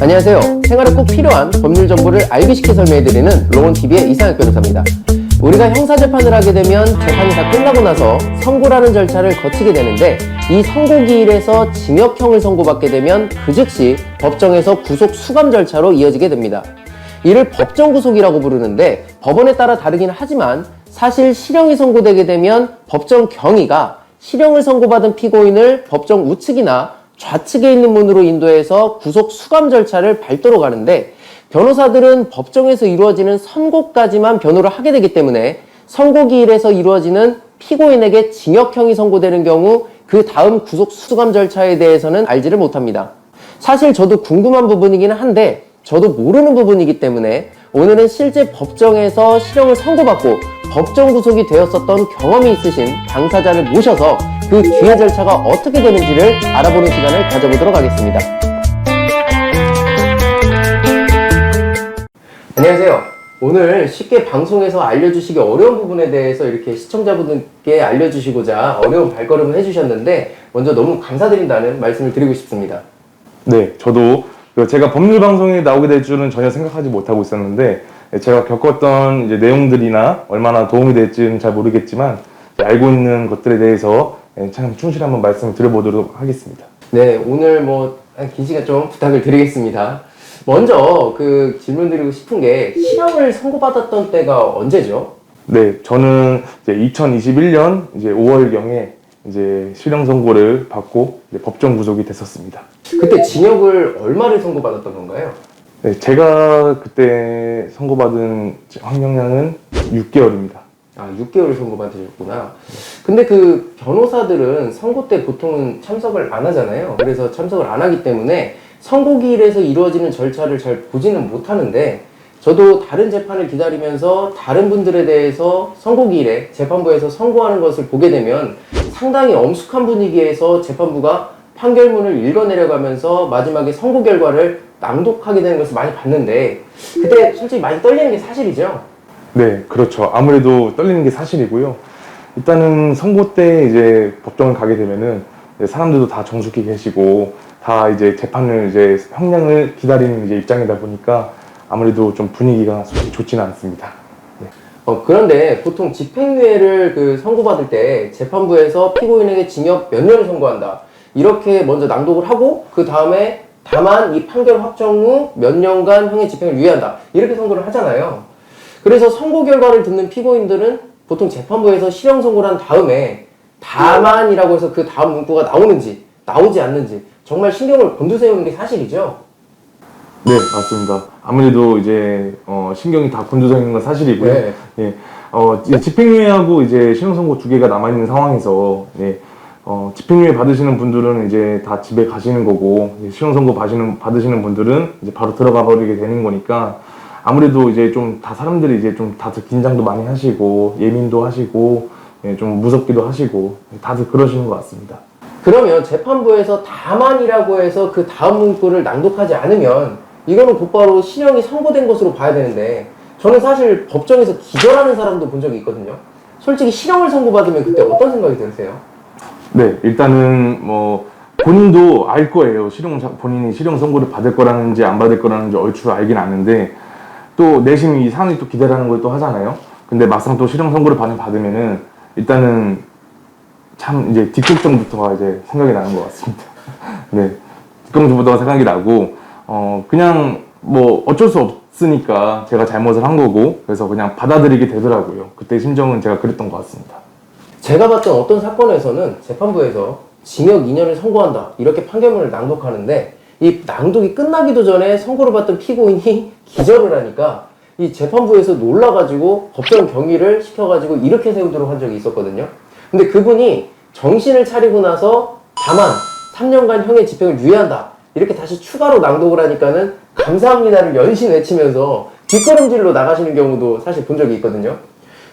안녕하세요. 생활에 꼭 필요한 법률 정보를 알기 쉽게 설명해드리는 로원TV의 이상혁 변호사입니다. 우리가 형사재판을 하게 되면 재판이 다 끝나고 나서 선고라는 절차를 거치게 되는데, 이 선고기일에서 징역형을 선고받게 되면 그 즉시 법정에서 구속 수감 절차로 이어지게 됩니다. 이를 법정구속이라고 부르는데, 법원에 따라 다르긴 하지만 사실 실형이 선고되게 되면 법정 경위가 실형을 선고받은 피고인을 법정 우측이나 좌측에 있는 문으로 인도해서 구속 수감 절차를 밟도록 가는데, 변호사들은 법정에서 이루어지는 선고까지만 변호를 하게 되기 때문에 선고기일에서 이루어지는 피고인에게 징역형이 선고되는 경우 그 다음 구속 수감 절차에 대해서는 알지를 못합니다. 사실 저도 궁금한 부분이기는 한데 저도 모르는 부분이기 때문에 오늘은 실제 법정에서 실형을 선고받고 법정 구속이 되었었던 경험이 있으신 당사자를 모셔서 그 뒤의 절차가 어떻게 되는지를 알아보는 시간을 가져보도록 하겠습니다. 안녕하세요. 오늘 쉽게 방송에서 알려주시기 어려운 부분에 대해서 이렇게 시청자분들께 알려주시고자 어려운 발걸음을 해주셨는데 먼저 너무 감사드린다는 말씀을 드리고 싶습니다. 네, 저도 제가 법률 방송에 나오게 될 줄은 전혀 생각하지 못하고 있었는데, 제가 겪었던 이제 내용들이나 얼마나 도움이 될지는 잘 모르겠지만 알고 있는 것들에 대해서 참 충실히 한번 말씀을 드려보도록 하겠습니다. 네, 오늘 긴 시간 좀 부탁을 드리겠습니다. 먼저 질문드리고 싶은 게, 실형을 선고받았던 때가 언제죠? 네, 저는 이제 2021년 이제 5월경에 이제 실형 선고를 받고 이제 법정 구속이 됐었습니다. 그때 징역을 얼마를 선고받았던 건가요? 네, 제가 그때 선고받은 형량은 6개월입니다. 아, 6개월 선고받으셨구나. 근데 변호사들은 선고 때 보통은 참석을 안 하잖아요. 그래서 참석을 안 하기 때문에 선고기일에서 이루어지는 절차를 잘 보지는 못하는데, 저도 다른 재판을 기다리면서 다른 분들에 대해서 선고기일에 재판부에서 선고하는 것을 보게 되면 상당히 엄숙한 분위기에서 재판부가 판결문을 읽어내려가면서 마지막에 선고 결과를 낭독하게 되는 것을 많이 봤는데, 그때 솔직히 많이 떨리는 게 사실이죠? 네, 그렇죠. 아무래도 떨리는 게 사실이고요. 일단은 선고 때 이제 법정을 가게 되면은 사람들도 다 정숙히 계시고 다 이제 재판을 이제 형량을 기다리는 이제 입장이다 보니까 아무래도 좀 분위기가 솔직히 좋지는 않습니다. 네. 그런데 보통 집행유예를 선고받을 때 재판부에서 피고인에게 징역 몇 년을 선고한다, 이렇게 먼저 낭독을 하고 그 다음에 다만 이 판결 확정 후 몇 년간 형의 집행을 유예한다, 이렇게 선고를 하잖아요. 그래서 선고 결과를 듣는 피고인들은 보통 재판부에서 실형 선고를 한 다음에 다만이라고 해서 그 다음 문구가 나오는지 나오지 않는지 정말 신경을 곤두세우는 게 사실이죠? 네, 맞습니다. 아무래도 이제 신경이 다 곤두서있는 건 사실이고요. 네. 예, 이제 집행유예하고 이제 실형 선고 두 개가 남아 있는 상황에서, 집행유예 받으시는 분들은 이제 다 집에 가시는 거고, 실형 선고 받으시는 분들은 이제 바로 들어가 버리게 되는 거니까, 아무래도 이제 좀 다 사람들이 이제 좀 다들 긴장도 많이 하시고 예민도 하시고 좀 무섭기도 하시고 다들 그러시는 것 같습니다. 그러면 재판부에서 다만이라고 해서 그 다음 문구를 낭독하지 않으면 이거는 곧바로 실형이 선고된 것으로 봐야 되는데, 저는 사실 법정에서 기절하는 사람도 본 적이 있거든요. 솔직히 실형을 선고받으면 그때 어떤 생각이 드세요? 네, 일단은 본인도 알 거예요. 본인이 실형 선고를 받을 거라는지 안 받을 거라는지 얼추 알긴 아는데, 또 내심이 이 사람이 또 기대라는 걸 또 하잖아요. 근데 막상 또 실형 선고를 받으면은 일단은 참 이제 뒷걱정부터가 이제 생각이 나는 것 같습니다. 네, 뒷걱정부터가 생각이 나고 그냥 어쩔 수 없으니까 제가 잘못을 한 거고, 그래서 그냥 받아들이게 되더라고요. 그때 심정은 제가 그랬던 것 같습니다. 제가 봤던 어떤 사건에서는 재판부에서 징역 2년을 선고한다, 이렇게 판결문을 낭독하는데 이 낭독이 끝나기도 전에 선고를 받던 피고인이 기절을 하니까 이 재판부에서 놀라가지고 법정 경위를 시켜가지고 이렇게 세우도록 한 적이 있었거든요. 근데 그분이 정신을 차리고 나서 다만 3년간 형의 집행을 유예한다, 이렇게 다시 추가로 낭독을 하니까는 감사합니다를 연신 외치면서 뒷걸음질로 나가시는 경우도 사실 본 적이 있거든요.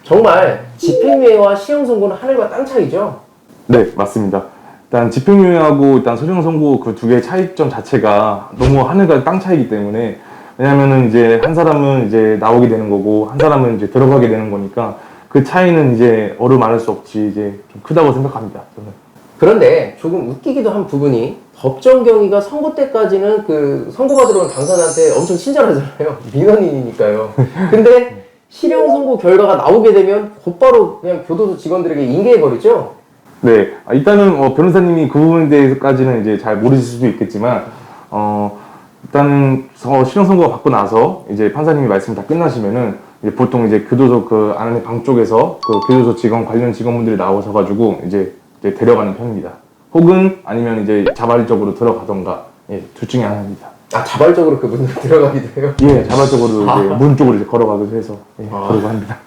정말 집행유예와 실형 선고는 하늘과 땅 차이죠? 네, 맞습니다. 일단 집행유예하고 일단 실형 선고 그 두 개의 차이점 자체가 너무 하늘과 땅 차이기 때문에, 왜냐면은 이제 한 사람은 이제 나오게 되는 거고 한 사람은 이제 들어가게 되는 거니까 그 차이는 이제 어루만할 수 없이 이제 좀 크다고 생각합니다. 저는. 그런데 조금 웃기기도 한 부분이 법정 경위가 선고 때까지는 그 선고받으러 온 당사자한테 엄청 친절하잖아요. 민원인이니까요. 근데 실형 선고 결과가 나오게 되면 곧바로 그냥 교도소 직원들에게 인계해버리죠? 네, 일단은 변호사님이 그 부분에 대해서까지는 이제 잘 모르실 수도 있겠지만, 일단은 실형 선고가 받고 나서 이제 판사님이 말씀 다 끝나시면은 이제 보통 이제 교도소 그 안에 방 쪽에서 그 교도소 직원 관련 직원분들이 나오셔가지고 이제 데려가는 편입니다. 혹은 아니면 이제 자발적으로 들어가던가, 예, 둘 중에 하나입니다. 아, 자발적으로 그분들 들어가기도 해요? 예, 자발적으로 이제 문 쪽으로 이제 걸어가기도 해서 예, 그러고 합니다.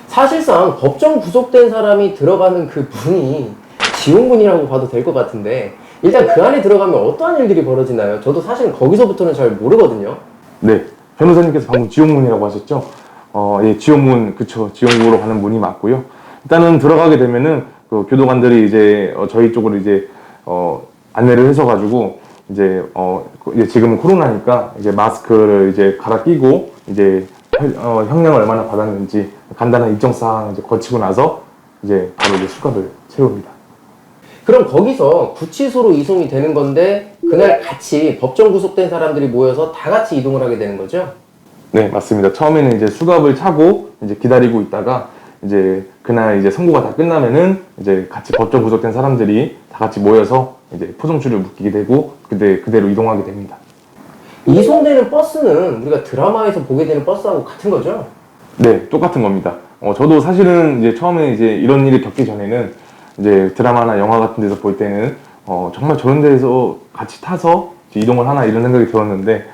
사실상 법정 구속된 사람이 들어가는 그 문이 지옥문이라고 봐도 될 것 같은데 일단 그 안에 들어가면 어떠한 일들이 벌어지나요? 저도 사실 거기서부터는 잘 모르거든요. 네, 변호사님께서 방금 지옥문이라고 하셨죠? 예, 지옥문, 그쵸. 지옥문으로 가는 문이 맞고요. 일단은 들어가게 되면은 그 교도관들이 이제 저희 쪽으로 이제 안내를 해서가지고 이제 이제 지금은 코로나니까 이제 마스크를 이제 갈아 끼고 이제 형량을 얼마나 받았는지 간단한 일정 사항 이제 거치고 나서 이제 바로 이제 수갑을 채웁니다. 그럼 거기서 구치소로 이송이 되는 건데 그날 같이 법정 구속된 사람들이 모여서 다 같이 이동을 하게 되는 거죠? 네, 맞습니다. 처음에는 이제 수갑을 차고 이제 기다리고 있다가 이제 그날 이제 선고가 다 끝나면은 이제 같이 법정 구속된 사람들이 다 같이 모여서 이제 포정줄을 묶이게 되고 그대로 이동하게 됩니다. 이송되는 버스는 우리가 드라마에서 보게 되는 버스하고 같은 거죠? 네, 똑같은 겁니다. 저도 사실은 이제 처음에 이제 이런 일을 겪기 전에는 이제 드라마나 영화 같은 데서 볼 때는 정말 저런 데서 같이 타서 이동을 하나 이런 생각이 들었는데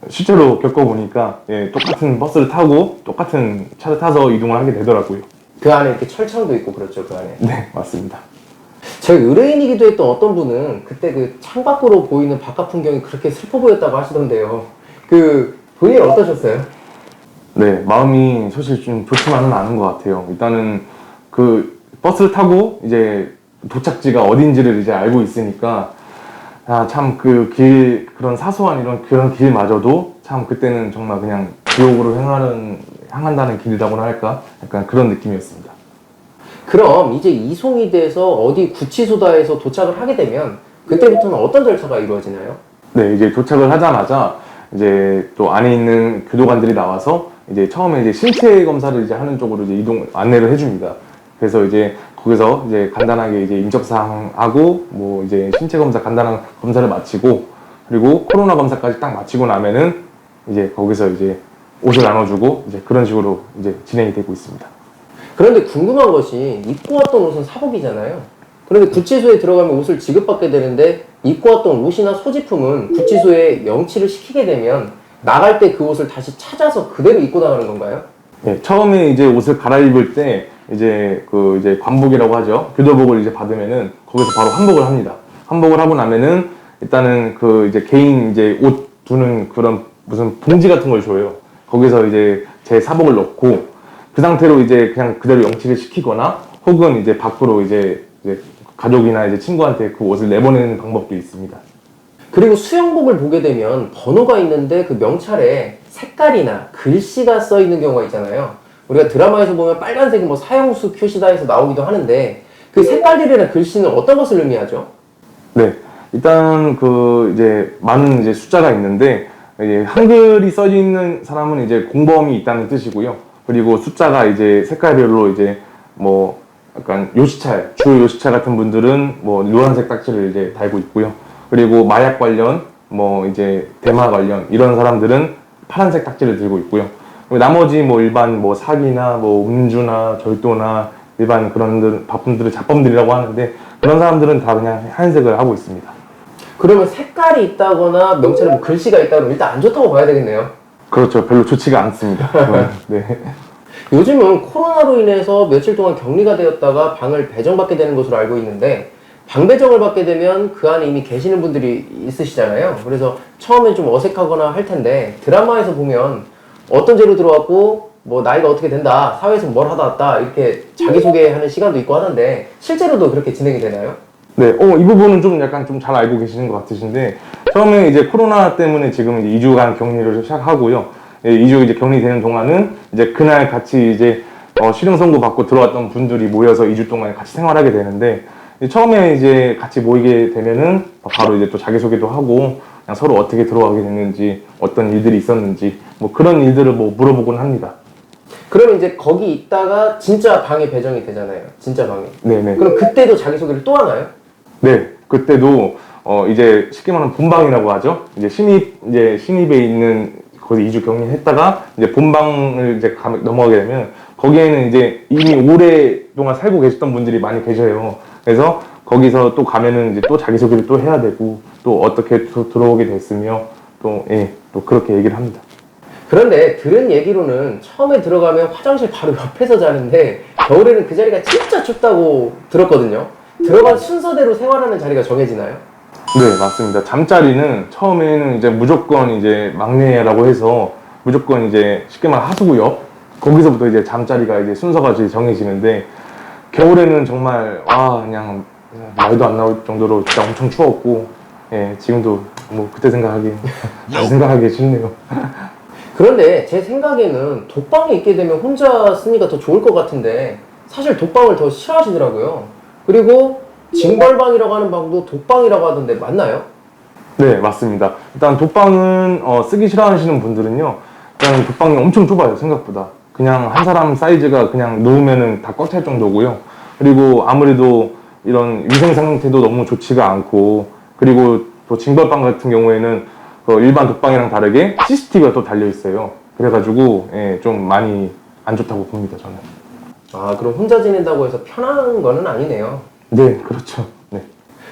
실제로 겪어보니까 예, 똑같은 버스를 타고 똑같은 차를 타서 이동을 하게 되더라고요. 그 안에 이렇게 철창도 있고 그렇죠, 그 안에. 네, 맞습니다. 저희 의뢰인이기도 했던 어떤 분은 그때 그 창밖으로 보이는 바깥 풍경이 그렇게 슬퍼 보였다고 하시던데요. 그 본인 어떠셨어요? 네, 마음이 사실 좀 좋지만은 않은 것 같아요. 일단은 그 버스를 타고 이제 도착지가 어딘지를 이제 알고 있으니까 참 그 길, 그런 사소한 그런 길마저도 참 그때는 정말 그냥 지옥으로 향한다는 길이라고나 할까? 약간 그런 느낌이었습니다. 그럼 이제 이송이 돼서 어디 구치소다에서 도착을 하게 되면 그때부터는 어떤 절차가 이루어지나요? 네, 이제 도착을 하자마자 이제 또 안에 있는 교도관들이 나와서 이제 처음에 이제 신체 검사를 이제 하는 쪽으로 이제 안내를 해줍니다. 그래서 이제 거기서 이제 간단하게 이제 인적사항하고 뭐 이제 신체 검사 간단한 검사를 마치고 그리고 코로나 검사까지 딱 마치고 나면은 이제 거기서 이제 옷을 나눠주고 이제 그런 식으로 이제 진행이 되고 있습니다. 그런데 궁금한 것이 입고 왔던 옷은 사복이잖아요. 그런데 구치소에 들어가면 옷을 지급받게 되는데 입고 왔던 옷이나 소지품은 구치소에 영치를 시키게 되면 나갈 때 그 옷을 다시 찾아서 그대로 입고 나가는 건가요? 네, 처음에 이제 옷을 갈아입을 때 이제 이제 관복이라고 하죠. 교도복을 이제 받으면은 거기서 바로 환복을 합니다. 환복을 하고 나면은 일단은 그 이제 개인 이제 옷 두는 그런 무슨 봉지 같은 걸 줘요. 거기서 이제 제 사복을 넣고 그 상태로 이제 그냥 그대로 영치를 시키거나 혹은 이제 밖으로 이제 가족이나 이제 친구한테 그 옷을 내보내는 방법도 있습니다. 그리고 수영복을 보게 되면 번호가 있는데 그 명찰에 색깔이나 글씨가 써 있는 경우가 있잖아요. 우리가 드라마에서 보면 빨간색이 뭐 사형수 표시다해서 나오기도 하는데 그 색깔들이나 글씨는 어떤 것을 의미하죠? 네, 일단 그 이제 많은 이제 숫자가 있는데 이제 한글이 써 있는 사람은 이제 공범이 있다는 뜻이고요. 그리고 숫자가 이제 색깔별로 이제 뭐 약간 요시찰, 주요 요시찰 같은 분들은 뭐 노란색 딱지를 이제 달고 있고요. 그리고 마약 관련, 뭐 이제 대마 관련 이런 사람들은 파란색 딱지를 들고 있고요. 그리고 나머지 뭐 일반 뭐 사기나 뭐 음주나 절도나 일반 그런 바쁨들을 잡범들이라고 하는데 그런 사람들은 다 그냥 하얀색을 하고 있습니다. 그러면 색깔이 있다거나 명찰에 뭐 글씨가 있다면 일단 안 좋다고 봐야 되겠네요. 그렇죠. 별로 좋지가 않습니다. 네. 요즘은 코로나로 인해서 며칠 동안 격리가 되었다가 방을 배정받게 되는 것으로 알고 있는데 방 배정을 받게 되면 그 안에 이미 계시는 분들이 있으시잖아요. 그래서 처음엔 좀 어색하거나 할 텐데 드라마에서 보면 어떤 죄로 들어왔고 뭐 나이가 어떻게 된다, 사회에서 뭘 하다 왔다 이렇게 자기소개하는 시간도 있고 하는데 실제로도 그렇게 진행이 되나요? 네, 이 부분은 좀 약간 좀 잘 알고 계시는 것 같으신데 처음에 이제 코로나 때문에 지금 이제 2주간 격리를 시작하고요. 예, 2주 이제 격리되는 동안은 이제 그날 같이 이제 실형 선고 받고 들어왔던 분들이 모여서 2주 동안 같이 생활하게 되는데, 처음에 이제 같이 모이게 되면은 바로 이제 또 자기소개도 하고 그냥 서로 어떻게 들어가게 됐는지, 어떤 일들이 있었는지 뭐 그런 일들을 뭐 물어보곤 합니다. 그러면 이제 거기 있다가 진짜 방에 배정이 되잖아요. 진짜 방에. 네네. 그럼 그때도 자기소개를 또 하나요? 네, 그때도 이제 쉽게 말하면 본방이라고 하죠. 이제 신입에 있는 거기 2주 격리했다가 이제 본방을 이제 넘어가게 되면 거기에는 이제 이미 오랫동안 살고 계셨던 분들이 많이 계셔요. 그래서 거기서 또 가면은 이제 또 자기소개를 또 해야 되고 또 어떻게 들어오게 됐으며 또 그렇게 얘기를 합니다. 그런데 들은 얘기로는 처음에 들어가면 화장실 바로 옆에서 자는데 겨울에는 그 자리가 진짜 춥다고 들었거든요. 들어간 순서대로 생활하는 자리가 정해지나요? 네, 맞습니다. 잠자리는 처음에는 이제 무조건 이제 막내라고 해서 무조건 이제 쉽게 말하면 하수구 옆 거기서부터 이제 잠자리가 이제 순서가 이제 정해지는데 겨울에는 정말 그냥 말도 안 나올 정도로 진짜 엄청 추웠고 지금도 뭐 그때 생각하기 싫네요. 그런데 제 생각에는 독방에 있게 되면 혼자 쓰니까 더 좋을 것 같은데 사실 독방을 더 싫어하시더라고요. 그리고 징벌방이라고 하는 방도 독방이라고 하던데 맞나요? 네, 맞습니다. 일단 독방은 쓰기 싫어하시는 분들은요, 일단 독방이 엄청 좁아요, 생각보다. 그냥 한 사람 사이즈가 그냥 놓으면은 다 꽉 찰 정도고요. 그리고 아무래도 이런 위생 상태도 너무 좋지가 않고, 그리고 또 징벌방 같은 경우에는 일반 독방이랑 다르게 CCTV가 또 달려 있어요. 그래가지고 좀 많이 안 좋다고 봅니다, 저는. 아, 그럼 혼자 지낸다고 해서 편한 거는 아니네요. 네, 그렇죠. 네.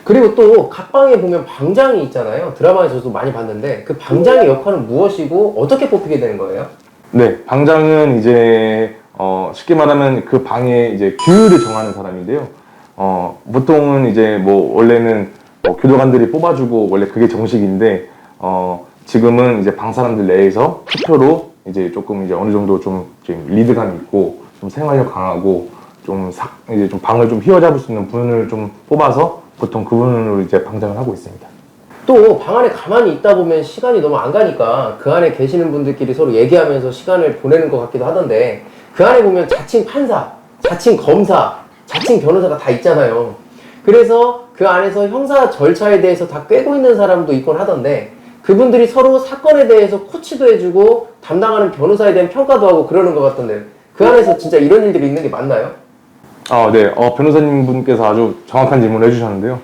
그리고 또 각 방에 보면 방장이 있잖아요. 드라마에서 저도 많이 봤는데 그 방장의 역할은 무엇이고 어떻게 뽑히게 되는 거예요? 네, 방장은 이제 쉽게 말하면 그 방의 이제 규율을 정하는 사람인데요. 보통은 이제 뭐 원래는 교도관들이 뽑아주고 원래 그게 정식인데 지금은 이제 방 사람들 내에서 투표로 이제 조금 이제 어느 정도 좀 리드감이 있고 좀 생활력 강하고 이제 좀 방을 좀 휘어잡을 수 있는 분을 좀 뽑아서 보통 그분으로 이제 방장을 하고 있습니다. 또 방 안에 가만히 있다 보면 시간이 너무 안 가니까 그 안에 계시는 분들끼리 서로 얘기하면서 시간을 보내는 것 같기도 하던데 그 안에 보면 자칭 판사, 자칭 검사, 자칭 변호사가 다 있잖아요. 그래서 그 안에서 형사 절차에 대해서 다 꿰고 있는 사람도 있곤 하던데 그분들이 서로 사건에 대해서 코치도 해주고 담당하는 변호사에 대한 평가도 하고 그러는 것 같던데 그 안에서 진짜 이런 일들이 있는 게 맞나요? 네. 변호사님 분께서 아주 정확한 질문을 해주셨는데요.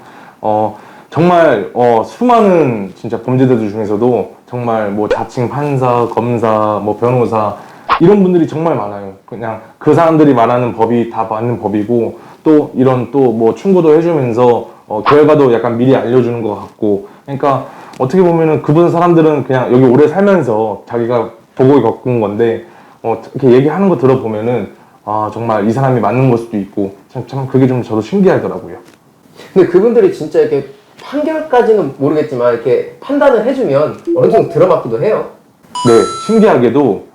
정말 수많은 진짜 범죄자들 중에서도 정말 뭐 자칭 판사, 검사, 뭐 변호사 이런 분들이 정말 많아요. 그냥 그 사람들이 말하는 법이 다 맞는 법이고 또 이런 또 뭐 충고도 해주면서 결과도 약간 미리 알려주는 것 같고 그러니까 어떻게 보면은 그분 사람들은 그냥 여기 오래 살면서 자기가 보고 겪은 건데 이렇게 얘기하는 거 들어보면은 정말 이 사람이 맞는 걸 수도 있고 참 그게 좀 저도 신기하더라고요. 근데 그분들이 진짜 이렇게 판결까지는 모르겠지만 이렇게 판단을 해주면 어느 정도 들어맞기도 해요. 네, 신기하게도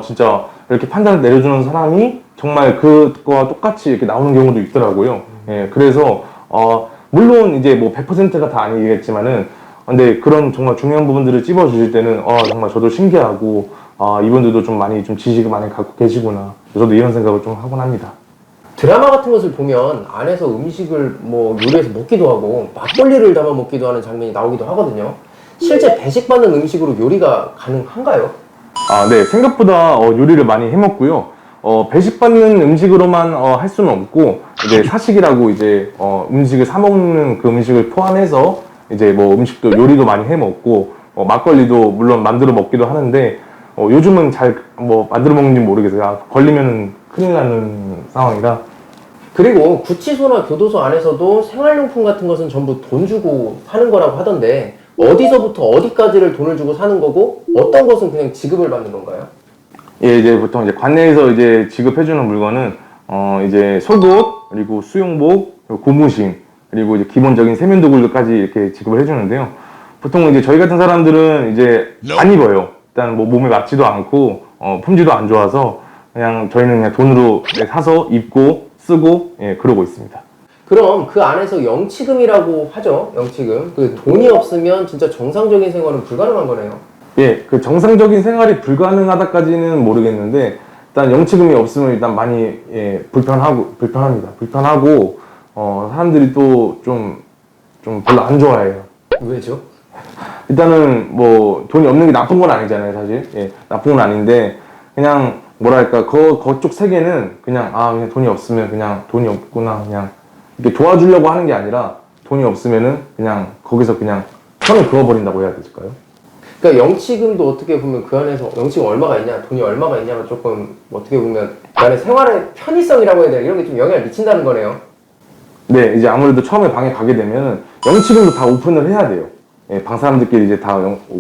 진짜 이렇게 판단을 내려주는 사람이 정말 그거와 똑같이 이렇게 나오는 경우도 있더라고요. 그래서 물론 이제 뭐 100%가 다 아니겠지만은 근데 그런 정말 중요한 부분들을 찝어주실 때는 정말 저도 신기하고 이분들도 좀 많이 좀 지식을 많이 갖고 계시구나. 저도 이런 생각을 좀 하곤 합니다. 드라마 같은 것을 보면 안에서 음식을 뭐 요리해서 먹기도 하고 막걸리를 담아 먹기도 하는 장면이 나오기도 하거든요. 실제 배식받는 음식으로 요리가 가능한가요? 네. 생각보다 요리를 많이 해 먹고요. 배식받는 음식으로만 할 수는 없고 이제 사식이라고 이제 음식을 사 먹는 그 음식을 포함해서 이제 뭐 음식도 요리도 많이 해 먹고 막걸리도 물론 만들어 먹기도 하는데 요즘은 잘 뭐 만들어 먹는지 모르겠어요. 걸리면은 큰일 나는 상황이라. 그리고 구치소나 교도소 안에서도 생활용품 같은 것은 전부 돈 주고 사는 거라고 하던데 어디서부터 어디까지를 돈을 주고 사는 거고 어떤 것은 그냥 지급을 받는 건가요? 예, 이제 보통 이제 관내에서 이제 지급해주는 물건은 이제 속옷 그리고 수영복 그리고 고무신 그리고 이제 기본적인 세면도구들까지 이렇게 지급을 해주는데요. 보통 이제 저희 같은 사람들은 이제 안 입어요. 일단 뭐 몸에 맞지도 않고 품질도 안 좋아서 그냥 저희는 그냥 돈으로 사서 입고 쓰고 그러고 있습니다. 그럼 그 안에서 영치금이라고 하죠. 영치금. 그 돈이 없으면 진짜 정상적인 생활은 불가능한 거네요. 예, 그 정상적인 생활이 불가능하다까지는 모르겠는데 일단 영치금이 없으면 일단 많이 불편합니다. 불편하고 사람들이 또 좀 별로 안 좋아해요. 왜죠? 일단은 뭐 돈이 없는 게 나쁜 건 아니잖아요, 사실. 예, 나쁜 건 아닌데 그냥 뭐랄까 그쪽 세계는 그냥 돈이 없으면 그냥 돈이 없구나 그냥 이렇게 도와주려고 하는 게 아니라 돈이 없으면은 그냥 거기서 그냥 선을 그어버린다고 해야 될까요? 그러니까 영치금도 어떻게 보면 그 안에서 영치금 얼마가 있냐, 돈이 얼마가 있냐가 조금 어떻게 보면 그 안에 생활의 편의성이라고 해야 되나 이런 게 좀 영향을 미친다는 거네요. 네, 이제 아무래도 처음에 방에 가게 되면 영치금도 다 오픈을 해야 돼요. 예, 방 사람들끼리 이제 다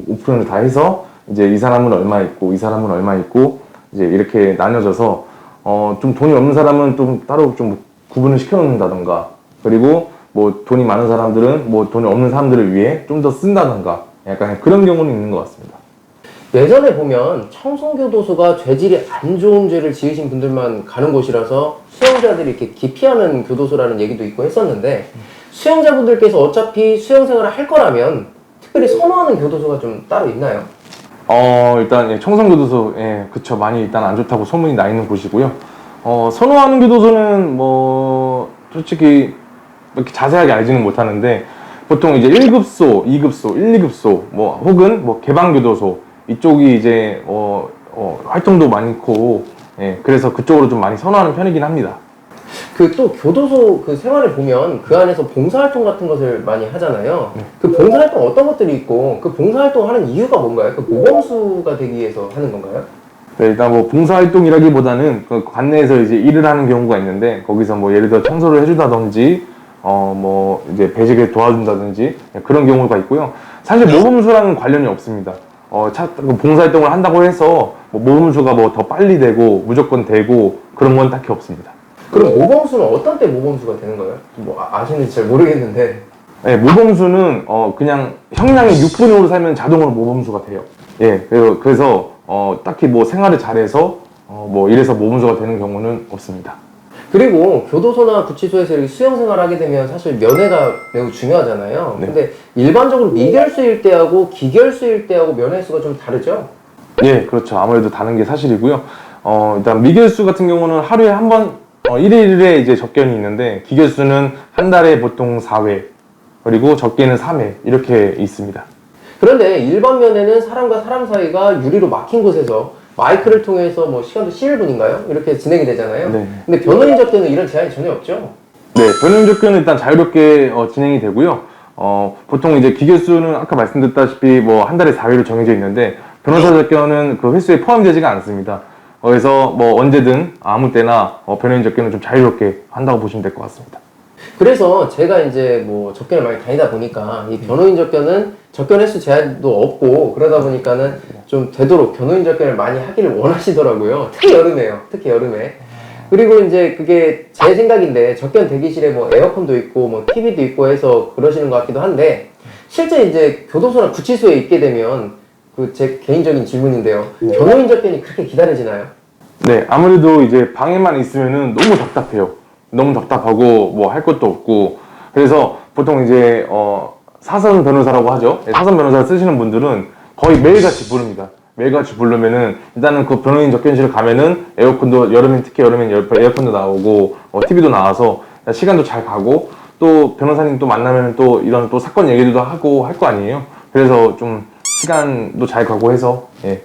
오픈을 다 해서 이제 이 사람은 얼마 있고 이 사람은 얼마 있고 이제 이렇게 나눠져서 좀 돈이 없는 사람은 좀 따로 좀 구분을 시켜놓는다던가 그리고 뭐 돈이 많은 사람들은 뭐 돈이 없는 사람들을 위해 좀 더 쓴다던가 약간 그런 경우는 있는 것 같습니다. 예전에 보면 청송교도소가 죄질이 안 좋은 죄를 지으신 분들만 가는 곳이라서 수용자들이 이렇게 기피하는 교도소라는 얘기도 있고 했었는데 수용자분들께서 어차피 수용생활을 할 거라면 특별히 선호하는 교도소가 좀 따로 있나요? 일단 예, 청송교도소 그쵸 많이 일단 안 좋다고 소문이 나 있는 곳이고요. 선호하는 교도소는 뭐 솔직히 이렇게 자세하게 알지는 못하는데 보통 이제 1급소, 2급소, 1, 2급소 뭐 혹은 뭐 개방교도소 이쪽이 이제 활동도 많고 그래서 그쪽으로 좀 많이 선호하는 편이긴 합니다. 그 또 교도소 그 생활을 보면 그 안에서 봉사활동 같은 것을 많이 하잖아요. 그 봉사활동 어떤 것들이 있고 그 봉사활동 하는 이유가 뭔가요? 그 모범수가 되기 위해서 하는 건가요? 네, 일단 뭐 봉사활동이라기보다는 그 관내에서 이제 일을 하는 경우가 있는데 거기서 뭐 예를 들어 청소를 해주다든지 뭐 이제 배식에 도와준다든지 그런 경우가 있고요. 사실 모범수랑은 관련이 없습니다. 봉사활동을 한다고 해서 뭐 모범수가 뭐 더 빨리 되고 무조건 되고 그런 건 딱히 없습니다. 그럼 모범수는 어떤 때 모범수가 되는 거예요? 뭐 아시는지 잘 모르겠는데. 네, 모범수는 그냥 형량의 6분의 5로 살면 자동으로 모범수가 돼요. 예, 그래서 딱히 뭐 생활을 잘해서 뭐 이래서 모범수가 되는 경우는 없습니다. 그리고 교도소나 구치소에서 이렇게 수용생활을 하게 되면 사실 면회가 매우 중요하잖아요. 네. 근데 일반적으로 미결수일 때하고 기결수일 때하고 면회 수가 좀 다르죠? 예, 그렇죠. 아무래도 다른 게 사실이고요. 일단 미결수 같은 경우는 하루에 한 번, 1일에 이제 접견이 있는데, 기결수는 한 달에 보통 4회, 그리고 적게는 3회, 이렇게 있습니다. 그런데 일반 면회는 사람과 사람 사이가 유리로 막힌 곳에서 마이크를 통해서 뭐 시간도 11분인가요? 이렇게 진행이 되잖아요. 네. 근데 변호인 접견은 이런 제한이 전혀 없죠? 네, 변호인 접견은 일단 자유롭게 진행이 되고요. 보통 이제 기결수는 아까 말씀드렸다시피 뭐 한 달에 4회로 정해져 있는데, 변호사 접견은 그 횟수에 포함되지가 않습니다. 그래서 뭐 언제든 아무 때나 변호인 접견은 좀 자유롭게 한다고 보시면 될 것 같습니다. 그래서 제가 이제 뭐 접견을 많이 다니다 보니까 이 변호인 접견은 접견 횟수 제한도 없고 그러다 보니까는 좀 되도록 변호인 접견을 많이 하기를 원하시더라고요. 특히 여름에요. 특히 여름에. 그리고 이제 그게 제 생각인데 접견 대기실에 뭐 에어컨도 있고 뭐 TV도 있고 해서 그러시는 것 같기도 한데 실제 이제 교도소나 구치소에 있게 되면 그 제 개인적인 질문인데요. 변호인 접견이 그렇게 기다려지나요? 네, 아무래도 이제 방에만 있으면은 너무 답답해요. 너무 답답하고 뭐 할 것도 없고 그래서 보통 이제 사선 변호사라고 하죠. 사선 변호사를 쓰시는 분들은 거의 매일같이 부릅니다. 매일같이 부르면은 일단은 그 변호인 접견실을 가면은 에어컨도 여름엔 특히 여름엔 에어컨도 나오고 TV도 나와서 시간도 잘 가고 또 변호사님 또 만나면 또 이런 또 사건 얘기도 하고 할 거 아니에요. 그래서 좀 시간도 잘 가고 해서 예.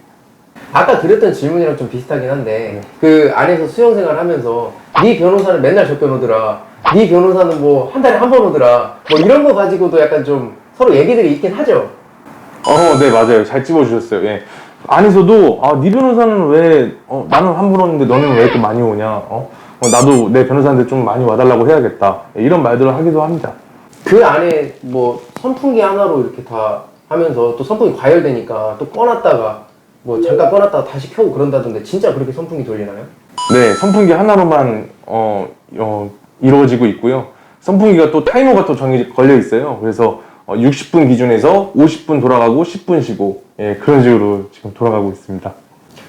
아까 드렸던 질문이랑 좀 비슷하긴 한데 그 안에서 수용생활 하면서 네 변호사는 맨날 접견 오더라, 네 변호사는 뭐 한 달에 한 번 오더라 뭐 이런 거 가지고도 약간 좀 서로 얘기들이 있긴 하죠. 네, 맞아요. 잘 찝어주셨어요. 예. 안에서도 네 변호사는 왜 나는 한 번 오는데 너는 왜 이렇게 많이 오냐, 나도 내 변호사한테 좀 많이 와달라고 해야겠다, 이런 말들을 하기도 합니다. 그 안에 뭐 선풍기 하나로 이렇게 다 하면서 또 선풍기 과열되니까 또 꺼놨다가 뭐 잠깐 꺼놨다가 다시 켜고 그런다던데 진짜 그렇게 선풍기 돌리나요? 네, 선풍기 하나로만 이루어지고 있고요. 선풍기가 또 타이머가 또 걸려 있어요. 그래서 60분 기준에서 50분 돌아가고 10분 쉬고 그런 식으로 지금 돌아가고 있습니다.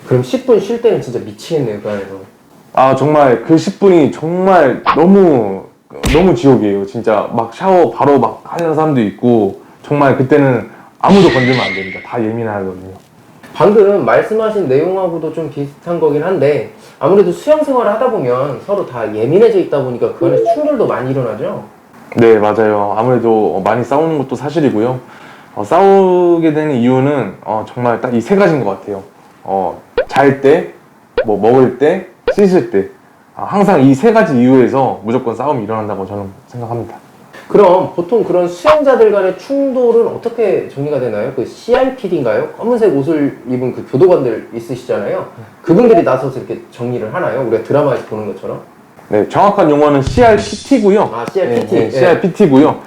그럼 10분 쉴 때는 진짜 미치겠네요, 그 안에서. 정말 그 10분이 정말 너무 지옥이에요. 진짜 막 샤워 바로 막 하는 사람도 있고 정말 그때는 아무도 건들면 안 됩니다. 다 예민하거든요. 방금 말씀하신 내용하고도 좀 비슷한 거긴 한데 아무래도 수영 생활을 하다 보면 서로 다 예민해져 있다 보니까 그 안에서 충돌도 많이 일어나죠? 네, 맞아요. 아무래도 많이 싸우는 것도 사실이고요. 싸우게 되는 이유는 정말 딱 이 세 가지인 것 같아요. 잘 때, 뭐 먹을 때, 씻을 때. 항상 이 세 가지 이유에서 무조건 싸움이 일어난다고 저는 생각합니다. 그럼 보통 그런 수영자들 간의 충돌은 어떻게 정리가 되나요? 그 CRPD인가요? 검은색 옷을 입은 그 교도관들 있으시잖아요. 그분들이 나서서 이렇게 정리를 하나요? 우리가 드라마에서 보는 것처럼? 네, 정확한 용어는 CRPT고요. 아, CRPT. 네, CRPT고요.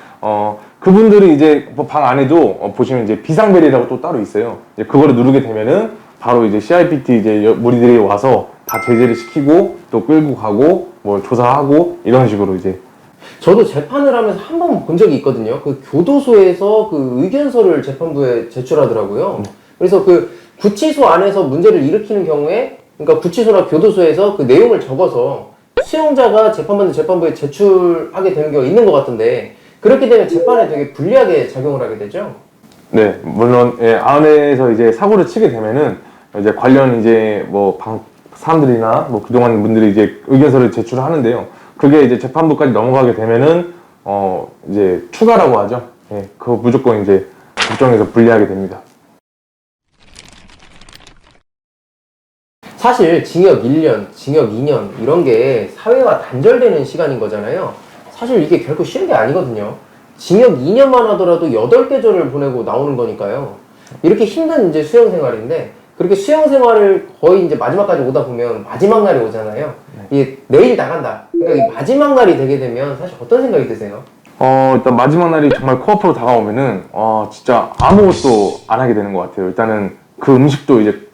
그분들이 이제 방 안에도 보시면 이제 비상벨이라고 또 따로 있어요. 이제 그거를 누르게 되면은 바로 이제 CRPT 이제 무리들이 와서 다 제재를 시키고 또 끌고 가고 뭐 조사하고 이런 식으로 이제. 저도 재판을 하면서 한 번 본 적이 있거든요. 그 교도소에서 그 의견서를 재판부에 제출하더라고요. 그래서 그 구치소 안에서 문제를 일으키는 경우에, 그러니까 구치소나 교도소에서 그 내용을 적어서 수용자가 재판받는 재판부에 제출하게 되는 경우가 있는 것 같은데, 그렇게 되면 재판에 되게 불리하게 작용을 하게 되죠? 네, 물론 예, 안에서 이제 사고를 치게 되면은 이제 관련 이제 뭐 사람들이나 뭐 그동안 분들이 이제 의견서를 제출하는데요. 그게 이제 재판부까지 넘어가게 되면은 이제 추가라고 하죠. 예, 그거 무조건 이제 법정에서 불리하게 됩니다. 사실 징역 1년, 징역 2년 이런 게 사회와 단절되는 시간인 거잖아요. 사실 이게 결코 쉬운 게 아니거든요. 징역 2년만 하더라도 8계절을 보내고 나오는 거니까요. 이렇게 힘든 이제 수영 생활인데, 그렇게 수영 생활을 거의 이제 마지막까지 오다 보면 마지막 날이 오잖아요. 이게 내일 나간다. 그러니까 이 마지막 날이 되게 되면 사실 어떤 생각이 드세요? 일단 마지막 날이 정말 코앞으로 다가오면은 진짜 아무것도 안 하게 되는 것 같아요. 일단은 그 음식도 이제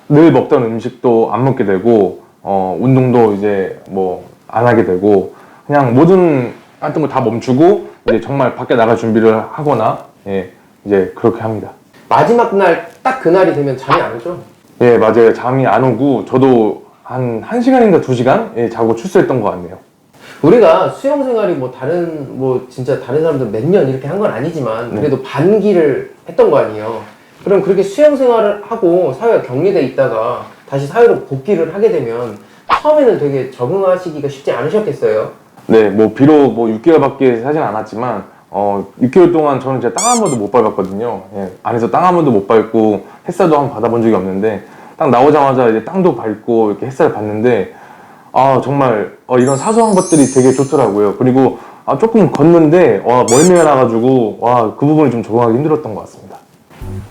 늘 먹던 음식도 안 먹게 되고 운동도 이제 뭐 안 하게 되고 그냥 모든 활동을 다 멈추고 이제 정말 밖에 나갈 준비를 하거나 예, 이제 그렇게 합니다. 마지막 날 딱 그날이 되면 잠이 안 오죠? 예, 맞아요. 잠이 안 오고 저도 한 1시간인가 2시간 예, 자고 출소했던 것 같네요. 우리가 수영 생활이 뭐 진짜 다른 사람들 몇 년 이렇게 한 건 아니지만 그래도 반기를 했던 거 아니에요. 그럼 그렇게 수영 생활을 하고 사회와 격리돼 있다가 다시 사회로 복귀를 하게 되면 처음에는 되게 적응하시기가 쉽지 않으셨겠어요? 네, 뭐 비록 뭐 6개월밖에 사진 않았지만 6개월 동안 저는 진짜 땅 한 번도 못 밟았거든요. 예, 안에서 땅 한 번도 못 밟고 햇살도 한 번 받아본 적이 없는데 딱 나오자마자 이제 땅도 밟고 이렇게 햇살 봤는데 정말 이런 사소한 것들이 되게 좋더라고요. 그리고 조금 걷는데 멀미가 나가지고 그 부분이 좀 적응하기 힘들었던 것 같습니다.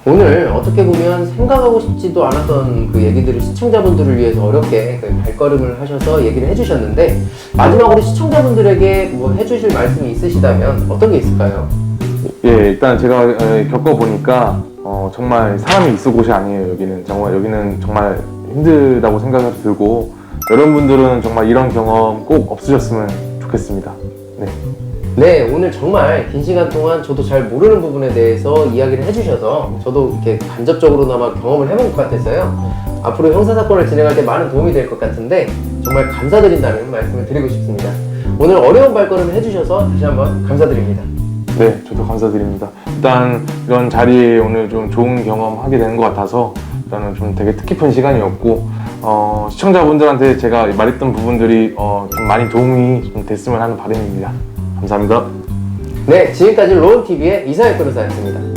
오늘 어떻게 보면 생각하고 싶지도 않았던 그 얘기들을 시청자분들을 위해서 어렵게 그 발걸음을 하셔서 얘기를 해주셨는데, 마지막으로 시청자분들에게 뭐 해주실 말씀이 있으시다면 어떤 게 있을까요? 예, 일단 제가 겪어보니까 정말 사람이 있을 곳이 아니에요. 여기는 정말 힘들다고 생각이 들고 여러분들은 정말 이런 경험 꼭 없으셨으면 좋겠습니다. 네. 네, 오늘 정말 긴 시간 동안 저도 잘 모르는 부분에 대해서 이야기를 해주셔서 저도 이렇게 간접적으로나마 경험을 해본 것 같아서요. 앞으로 형사사건을 진행할 때 많은 도움이 될 것 같은데 정말 감사드린다는 말씀을 드리고 싶습니다. 오늘 어려운 발걸음을 해주셔서 다시 한번 감사드립니다. 네, 저도 감사드립니다. 일단 이런 자리에 오늘 좀 좋은 경험 하게 되는 것 같아서 일단은 좀 되게 뜻깊은 시간이었고 시청자분들한테 제가 말했던 부분들이 좀 많이 도움이 좀 됐으면 하는 바람입니다. 감사합니다. 네, 지금까지 로운TV의 이상혁 변호사였습니다.